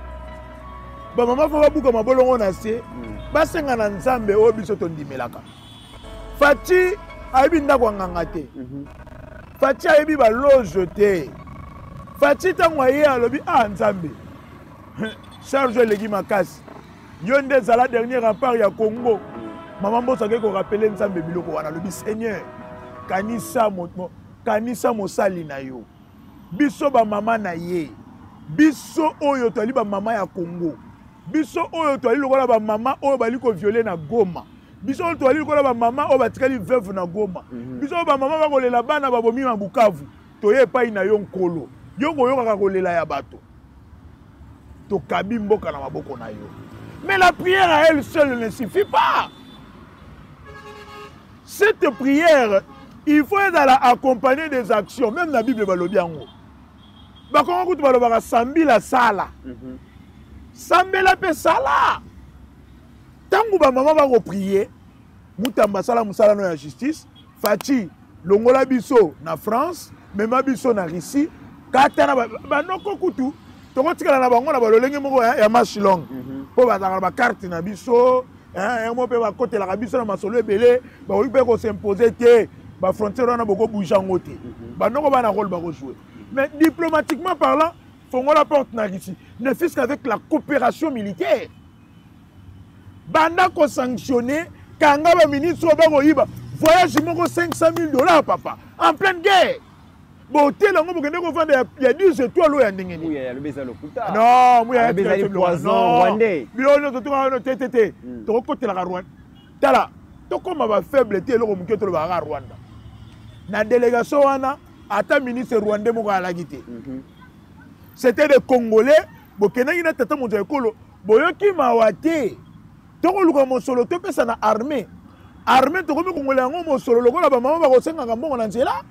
Ba maman fa buka mabolongo na se ba senga na nzambe o biso to ndimelaka. Fati ayebi ndako nganga te. Fati ayebi ba loge te. Fati tangwaye alobi nzambe charge legi makasi yo nde zala dernier rempart ya Congo. Maman Mbosso ko rappeler nzambe biloko wana lobi Seigneur kanisa mosali na yo biso ba mama na ye biso oyo toli ba mama ya Congo biso oyo toli lokola ba mama oyo bali ko violer na Goma biso oyo toli lokola ba mama oyo batikali veuve na Goma biso ba mama ba kolela bana babomi na Bukavu toye pa ina yo nkolo Yoko yoka kolela ya bato. To kabi mboka na maboko na yo. Mais la prière à elle seule ne suffit pas. Cette prière, il faut être accompagner des actions. Même la Bible balobi yango. Ba kongo kutu balobaka sambi la sala. Sambi la pe sala. Tangu ba mama ba ko prier, mutamba sala musala no ya justice, Fati longola biso na France, mema biso na Russie. Katana banoko kutu tokotikala na bango na balolenge moko ya machilong po bazaka ba carte na biso mo pe ba kotela ka biso na masolo ebele ba oyi pe ko s'imposer te ba frontière na boko bouger ngote banoko bana rôle ba jouer mais diplomatiquement parlant fongola porte na Russie ne fût qu'avec la coopération militaire banda ko sanctionner kanga ba ministre ba ko yiba voyage moko $500,000 papa en pleine guerre. Bon, tu es là, il y a 10 étoiles. Oui, il y a le baiser le couta. Non, il y a le poison rwandais. Mais on est tout la Rwanda. Tala, tu comme ma faible était le Rwanda. La délégation, ata ministre rwandais moko la guité. C'était des Congolais, bokena ina tata mon ekolo, boyoki mawate. Toko luka mon solo, to pesa na armée. Armée to comme Congolais ngo mon solo, lokola ba mama ba ko senga ngambongo na nzela.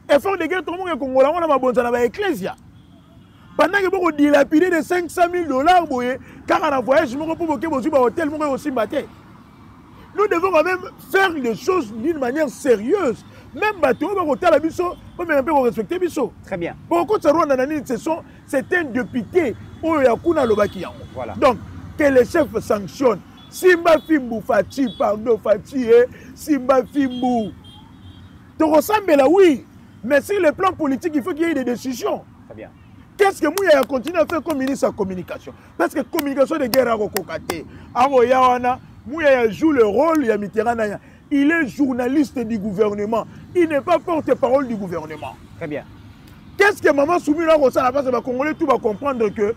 Effort de guerre, tout le monde est congolais, on a ma bonne ecclésia. Pendant que beaucoup dilapidé de $500,000, car on a voyagé, je me repose au hôtel, je aussi batté. Nous devons quand même faire les choses d'une manière sérieuse. Même bateau, on va hôtel à Bisso, on va même respecter Bisso. Très bien. Beaucoup de ça, c'est un député, voilà. Donc, que les chefs sanctionnent. Simba Fimbu Fati, pardon Fati, Simba Fimbu. Tu ressembles là, oui. Mais sur le plan politique, il faut qu'il y ait des décisions. Très bien. Qu'est-ce que Mouya continue à faire comme ministre de la communication? Parce que la communication de guerre à Rokokate, Mouya joue le rôle, il est journaliste du gouvernement. Il n'est pas porte-parole du gouvernement. Très bien. Qu'est-ce que Maman Soumila Rosa, la base de Congolais, tout va comprendre que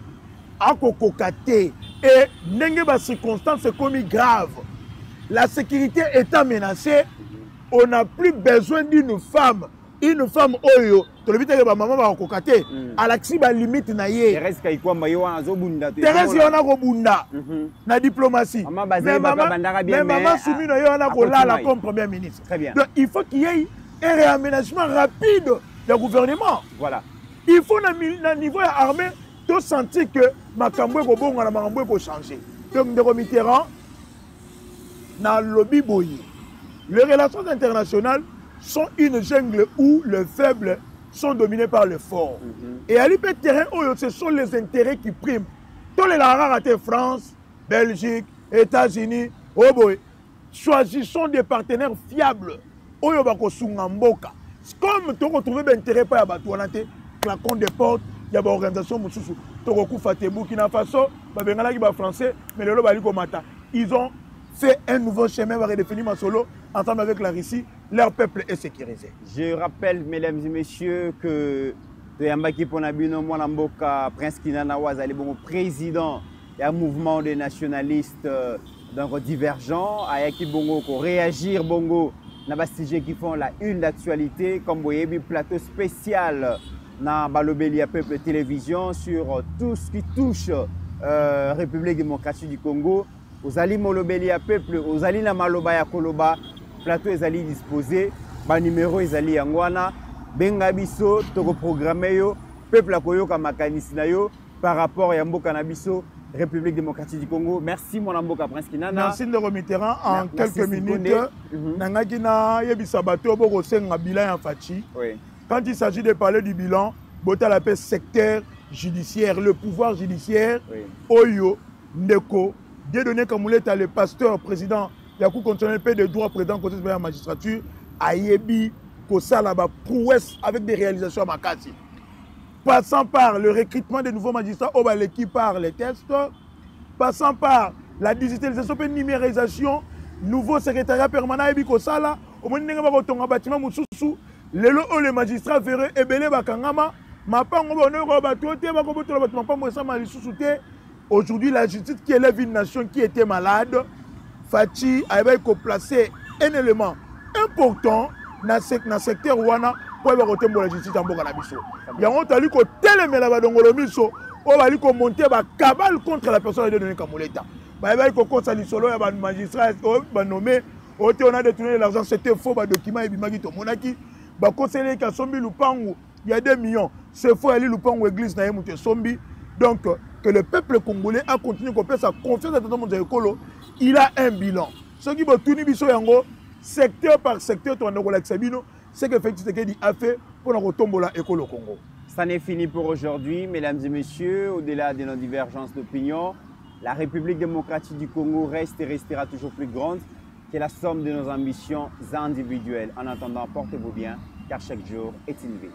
akokokaté et n'enge ba circonstances comme grave. La sécurité étant menacée, on n'a plus besoin d'une femme. Une femme oyo, to le bité que maman va kokaté, à l'axi ba limite na ye. Thérèse Kaikwamba yo wana zo bunda te. Thérèse yo na ko bunda. Na diplomatie. Mais maman soumis na yo na ko la comme première ministre. Très bien. Donc il faut qu'il y ait un réaménagement rapide du gouvernement. Voilà. Il faut na niveau armé de sentir que makambo ko bonga na makambo ko changer. Donc de Mitterrand na lobby boyi. Les relations internationales sont une jungle où les faibles sont dominés par les forts. Et à l'IP terrain, ce sont les intérêts qui priment. Tous les raretés, France, Belgique, États-Unis, choisissons des partenaires fiables. Comme tu retrouves des intérêts par la claquons des portes, il y a des organisations Burkina Faso, français, mais ils ont fait un nouveau chemin, va redéfinir Masolo ensemble avec la Russie. Leur peuple est sécurisé. Je rappelle, mesdames et messieurs, que Yambaki Ponabino Mwanamboka, Prince Kinana Wazali, bon président d'un mouvement de nationalistes divergents, Ayaki Bongo, pour réagir Bongo, Nabastijé qui font la une d'actualité, comme vous voyez, plateau spécial dans Balobelia Peuple Télévision sur tout ce qui touche République démocratique du Congo. Aux Ali Molobelia Peuple, aux Ali Namalobaya Koloba. Plateau est disposé, le numéro est Yangwana, Bengabiso, Toko programmé yo, peuple a koyo kamakanisi yo par rapport à Mboka Nabiso, République démocratique du Congo. Merci mon Mboka Prince Kinana. Merci de Mitterrand en quelques minutes. Nangakina yebisabato boko senga bilan en fachi. Quand il s'agit de parler du bilan, Bota l'appelle secteur judiciaire, le pouvoir judiciaire. Oyo Ndeko, Dieu donné comme le pasteur président. Il y a un constitutionnel de droit président côté de la magistrature, Ayebi, Kosala, prouesse avec des réalisations à Makasi. Passant par le recrutement des nouveaux magistrats, l'équipe par les tests, passant par la digitalisation et la numérisation, nouveau secrétariat permanent Ayebi Kosala, au moins de un bâtiment Moussoussou, les magistrats verraient Ebele Bakangama, aujourd'hui la justice qui élève une nation qui était malade. Fachi a placé un élément important dans le secteur Wana pour la justice en Boganabiso. Il y a un tali ko telemela badongolomiso o bali ko monter ba cabale contre la personne de donner Kamoleta. Ba ko konsali solo ya ba magistrat ba nommé on a détourné l'argent, c'était faux ba document et bimagi to monaki ba conseiller ka sombi lupangu il y a 2 millions. C'est faux ali lupangu église na yemuté sombi. Donc que le peuple congolais a continué à faire sa confiance à tout le monde. Il a un bilan. Ce qui va tout yango secteur par secteur, c'est que Félix Tshisekedi a fait pour la retomber la école au Congo. Ça n'est fini pour aujourd'hui, mesdames et messieurs. Au-delà de nos divergences d'opinion, la République démocratique du Congo reste et restera toujours plus grande que la somme de nos ambitions individuelles. En attendant, portez-vous bien, car chaque jour est une vie.